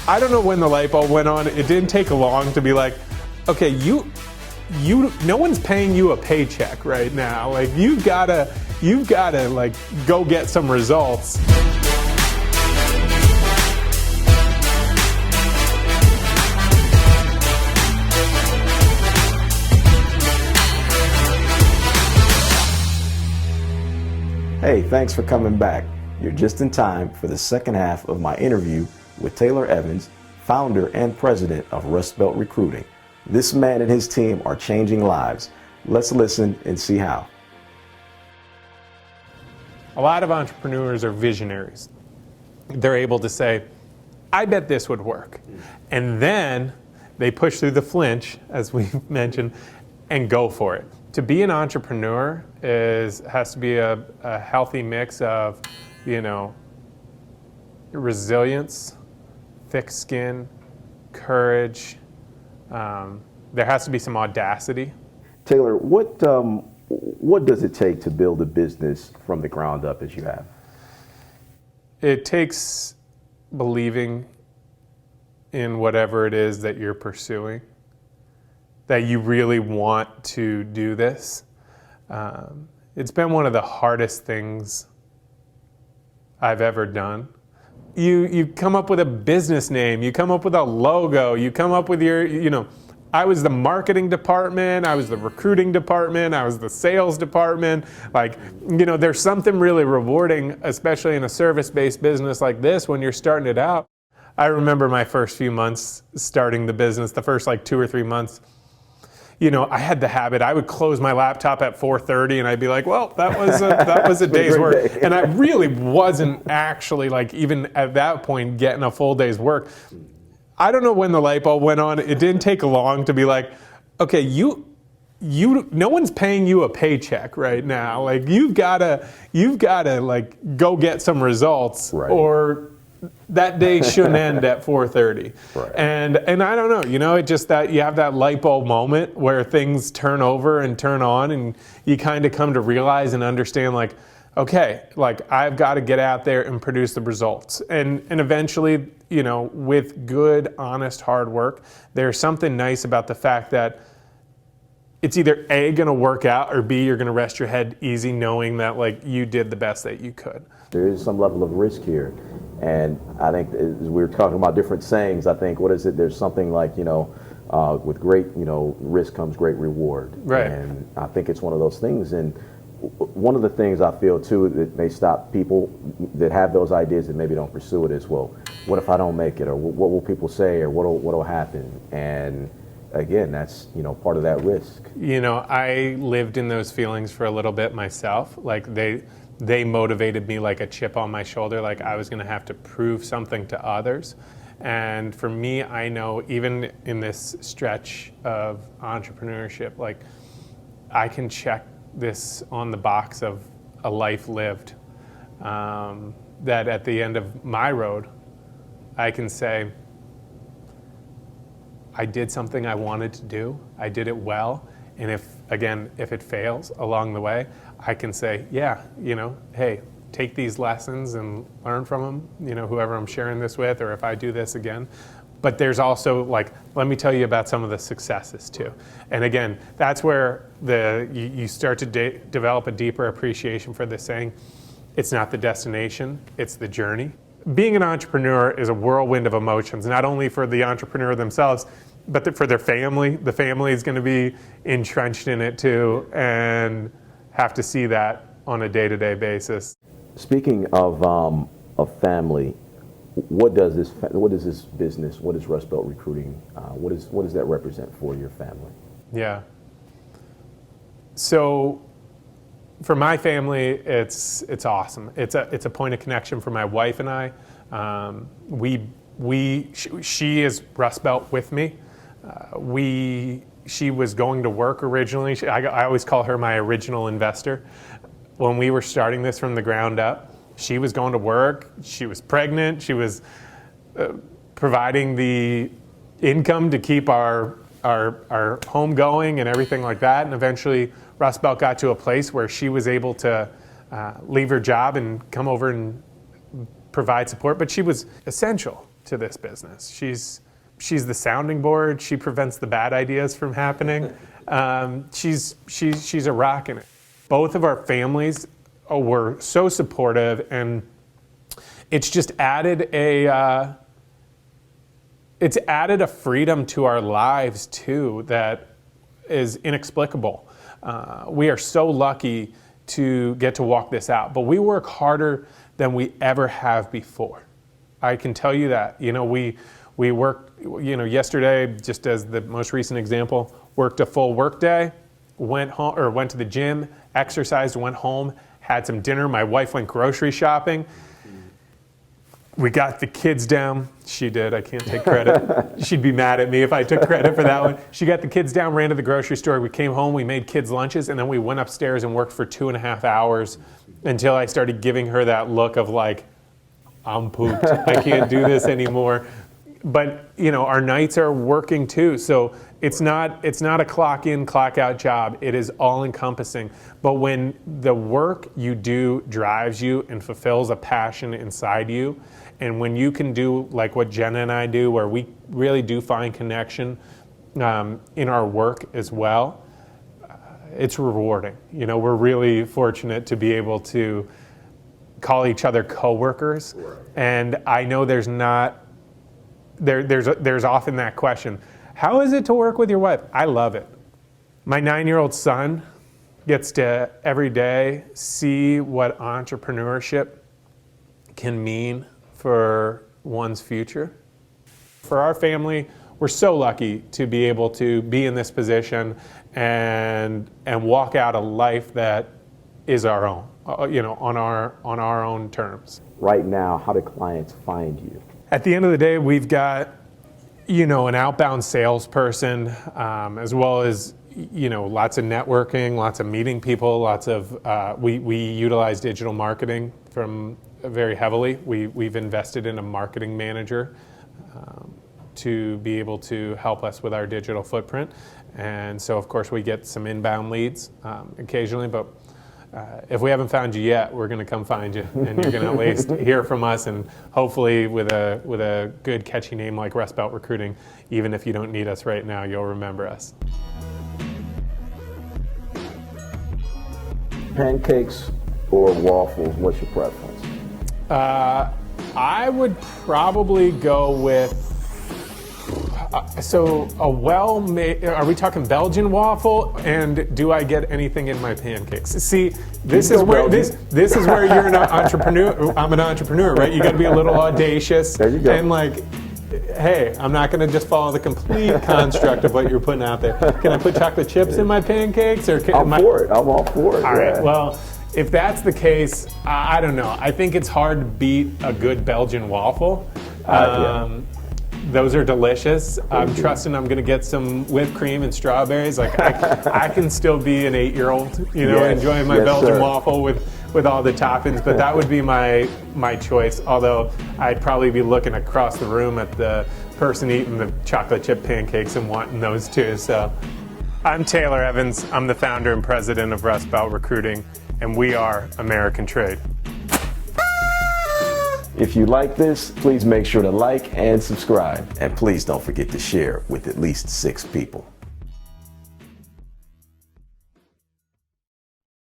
I don't know when the light bulb went on. It didn't take long to be like, okay, no one's paying you a paycheck right now. Like you've gotta like go get some results. Hey, thanks for coming back. You're just in time for the second half of my interview with Taylor Evans, founder and president of Rust Belt Recruiting. This man and his team are changing lives. Let's listen and see how. A lot of entrepreneurs are visionaries. They're able to say, I bet this would work. And then they push through the flinch, as we mentioned, and go for it. To be an entrepreneur has to be a healthy mix of, resilience, thick skin, courage. There has to be some audacity. Taylor, what does it take to build a business from the ground up as you have? It takes believing in whatever it is that you're pursuing, that you really want to do this. It's been one of the hardest things I've ever done. You come up with a business name, you come up with a logo, you come up with your, I was the marketing department, I was the recruiting department, I was the sales department. There's something really rewarding, especially in a service-based business like this when you're starting it out. I remember my first few months starting the business, the first 2 or 3 months. I had the habit, I would close my laptop at 4:30 and I'd be like, well, that was a day's work. And I really wasn't actually even at that point getting a full day's work. I don't know when the light bulb went on. It didn't take long to be like, okay, no one's paying you a paycheck right now. Like you've gotta go get some results, right, or that day shouldn't end at 4:30. Right. And I don't know, it's just that you have that light bulb moment where things turn over and turn on and you kind of come to realize and understand okay, I've got to get out there and produce the results. And eventually, with good, honest, hard work, there's something nice about the fact that it's either A, going to work out, or B, you're going to rest your head easy knowing that you did the best that you could. There is some level of risk here. And I think as we were talking about different sayings, I think, there's something with great, risk comes great reward. Right. And I think it's one of those things. And one of the things I feel too that may stop people that have those ideas that maybe don't pursue it is, well, what if I don't make it, or what will people say, or what'll happen? And again, that's part of that risk. I lived in those feelings for a little bit myself. They motivated me like a chip on my shoulder, like I was going to have to prove something to others. And for me, I know even in this stretch of entrepreneurship, I can check this on the box of a life lived. That at the end of my road, I can say, I did something I wanted to do. I did it well. And if it fails along the way, I can say, hey, take these lessons and learn from them, whoever I'm sharing this with, or if I do this again. But there's also let me tell you about some of the successes too. And again, that's where you start to develop a deeper appreciation for this saying, it's not the destination, it's the journey. Being an entrepreneur is a whirlwind of emotions, not only for the entrepreneur themselves, but for their family. The family is going to be entrenched in it too, and have to see that on a day-to-day basis. Speaking of family, what does this business, what is Rust Belt Recruiting, what does that represent for your family? Yeah. So for my family, it's awesome. It's a point of connection for my wife and I. She is Rust Belt with me. She was going to work originally. I always call her my original investor. When we were starting this from the ground up, she was going to work. She was pregnant. She was providing the income to keep our home going and everything like that. And eventually, Rust Belt got to a place where she was able to leave her job and come over and provide support. But she was essential. to this business. She's the sounding board. She prevents the bad ideas from happening. She's a rock in it. Both of our families were so supportive, and it's just added a freedom to our lives too that is inexplicable. We are so lucky to get to walk this out, but we work harder than we ever have before. I can tell you that. We worked, yesterday, just as the most recent example, worked a full work day, went to the gym, exercised, went home, had some dinner. My wife went grocery shopping. We got the kids down. She did. I can't take credit. She'd be mad at me if I took credit for that one. She got the kids down, ran to the grocery store. We came home, we made kids lunches, and then we went upstairs and worked for 2.5 hours until I started giving her that look of like, I'm pooped. I can't do this anymore. But our nights are working too. So it's not a clock in, clock out job. It is all encompassing. But when the work you do drives you and fulfills a passion inside you, and when you can do like what Jenna and I do, where we really do find connection in our work as well, it's rewarding. We're really fortunate to be able to call each other coworkers. Right. And I know there's often that question, how is it to work with your wife? I love it. My 9-year-old son gets to every day see what entrepreneurship can mean for one's future. For our family, we're so lucky to be able to be in this position and walk out a life that is our own, on our own terms. Right now, how do clients find you? At the end of the day, we've got, an outbound salesperson, as well as, lots of networking, lots of meeting people, lots of, we utilize digital marketing very heavily. We've invested in a marketing manager to be able to help us with our digital footprint. And so, of course, we get some inbound leads occasionally, but if we haven't found you yet, we're going to come find you, and you're going to at least hear from us, and hopefully with a good catchy name like Rust Belt Recruiting, even if you don't need us right now, you'll remember us. Pancakes or waffles, what's your preference? I would probably go with are we talking Belgian waffle, and do I get anything in my pancakes? See, this is where you're an entrepreneur. I'm an entrepreneur, right? You got to be a little audacious. There you go. And hey, I'm not going to just follow the complete construct of what you're putting out there. Can I put chocolate chips in my pancakes? I'm all for it. All right, well, if that's the case, I don't know. I think it's hard to beat a good Belgian waffle. Those are delicious. I'm trusting I'm going to get some whipped cream and strawberries. I can still be an 8-year-old, enjoying my Belgian waffle with all the toppings. But that would be my choice. Although I'd probably be looking across the room at the person eating the chocolate chip pancakes and wanting those too. So I'm Taylor Evans. I'm the founder and president of Rust Belt Recruiting, and we are American Trade. If you like this, please make sure to like and subscribe. And please don't forget to share with at least 6 people.